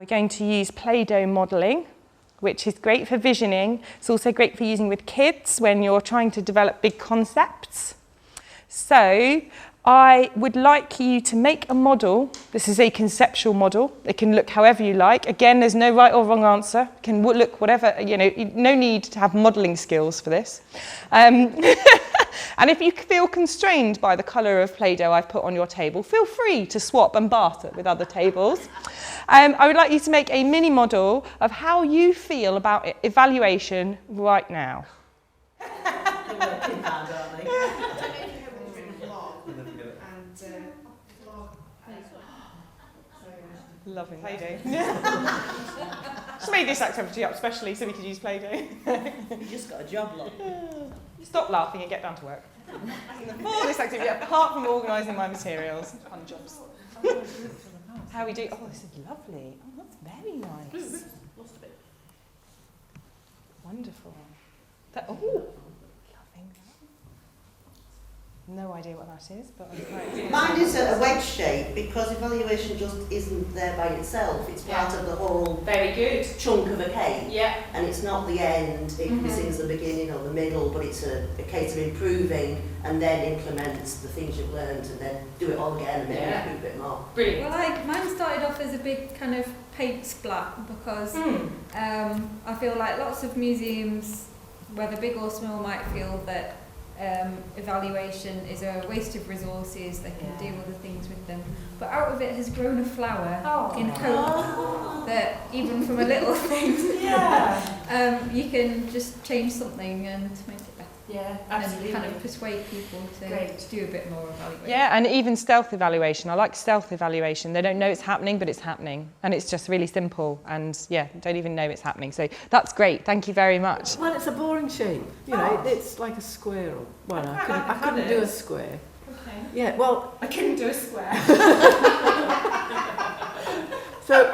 We're going to use Play-Doh modelling, which is great for visioning. It's also great for using with kids when you're trying to develop big concepts. So I would like you to make a model. This is a conceptual model. It can look however you like. Again, there's no right or wrong answer. It can look whatever, you know, no need to have modelling skills for this. And if you feel constrained by the colour of Play-Doh I've put on your table, feel free to swap and barter with other tables. I would like you to make a mini model of how you feel about evaluation right now. Loving Play-Doh. Just made this activity up specially so we could use Play-Doh. You just got a job, lot. Stop laughing and get down to work. For this activity, apart from organising my materials, fun jobs. How we do? Oh, this is lovely. Oh, that's very nice. Lost a bit. Wonderful. Loving that. No idea what that is, but I'm quite. Mine is a wedge shape because evaluation just isn't there by itself. It's part of the whole Very good. chunk of a cake. Yeah. And it's not the end, it sings the beginning or the middle, but it's a case of improving and then implement the things you've learned and then do it all again and then improve a bit more. Brilliant. Well, mine started off as a big kind of paint splat because I feel like lots of museums, whether big or small, might feel that evaluation is a waste of resources, they can do other things with them. But out of it has grown a flower in hope that even from a little thing, you can just change something and make it better. Yeah, absolutely. And kind of persuade people to do a bit more evaluation. Yeah, and even stealth evaluation. I like stealth evaluation. They don't know it's happening, but it's happening. And it's just really simple. And yeah, don't even know it's happening. So that's great. Thank you very much. Well, it's a boring shape. You know, it's like a square. Well, I couldn't do a square. Okay. Yeah, well... I couldn't do a square. So,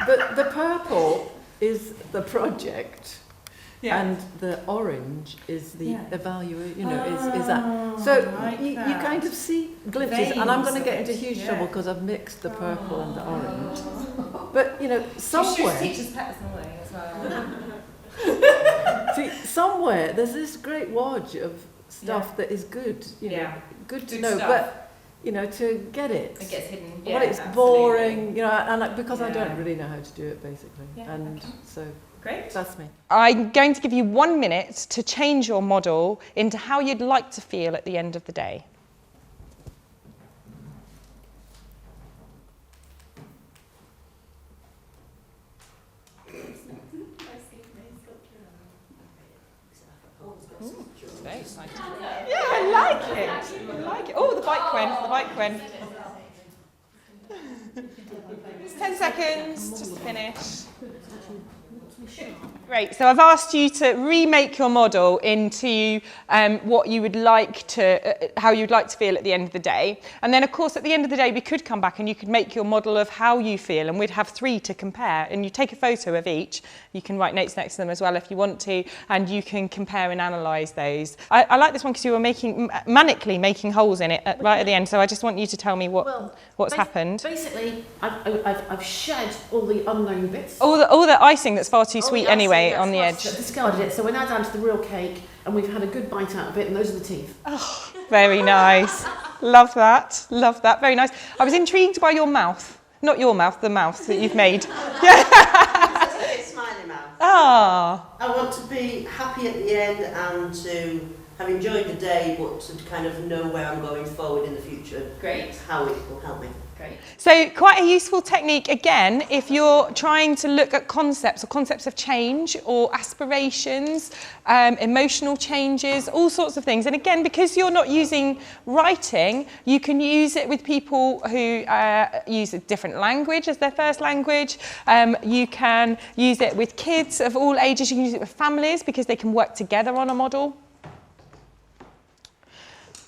the purple is the project. Yeah. And the orange is the evaluation, you know, is that. So you kind of see glimpses, veins, and I'm going to get into huge trouble because I've mixed the purple and the orange. But, you know, somewhere... You should teach us personally as well. See, somewhere there's this great wodge of stuff that is good, you know, good to know, stuff. But, you know, to get it. It gets hidden. Well, it's boring, you know, and because I don't really know how to do it, basically. And so... Great. That's me. I'm going to give you 1 minute to change your model into how you'd like to feel at the end of the day. Very exciting. Yeah, I like it. I like it. Oh, the bike went. The bike went. It's 10 seconds just to finish. Great, so I've asked you to remake your model into what you would like to, how you'd like to feel at the end of the day. And then, of course, at the end of the day, we could come back and you could make your model of how you feel, and we'd have 3 to compare. And you take a photo of each. You can write notes next to them as well if you want to, and you can compare and analyse those. I like this one because you were manically making holes in it right at the end. So I just want you to tell me what's happened. Basically, I've shed all the unknown bits. All the icing that's far too sweet anyway on the edge. Discarded it, so we're now down to the real cake, and we've had a good bite out of it, and those are the teeth. Oh, very nice. Love that. Love that. Very nice. I was intrigued by your mouth. Not your mouth, the mouth that you've made. It's a smiley mouth. Ah. I want to be happy at the end and to have enjoyed the day, but to kind of know where I'm going forward in the future. Great. How it will help me. Great. So quite a useful technique, again, if you're trying to look at concepts or concepts of change or aspirations, emotional changes, all sorts of things. And again, because you're not using writing, you can use it with people who use a different language as their first language. You can use it with kids of all ages. You can use it with families because they can work together on a model.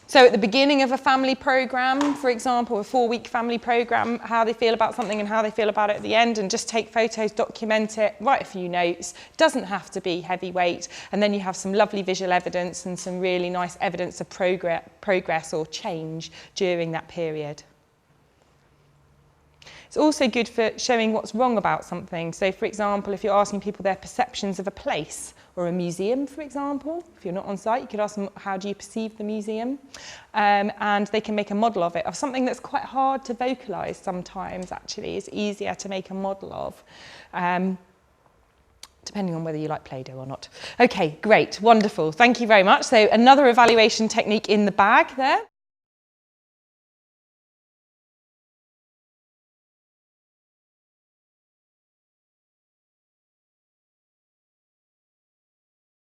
So at the beginning of a family programme, for example, a 4-week family programme, how they feel about something and how they feel about it at the end, and just take photos, document it, write a few notes. It doesn't have to be heavyweight. And then you have some lovely visual evidence and some really nice evidence of progress or change during that period. It's also good for showing what's wrong about something. So, for example, if you're asking people their perceptions of a place or a museum, for example, if you're not on site, you could ask them, how do you perceive the museum? And they can make a model of it, of something that's quite hard to vocalise sometimes, actually. It's easier to make a model of, depending on whether you like Play-Doh or not. Okay, great, wonderful. Thank you very much. So another evaluation technique in the bag there.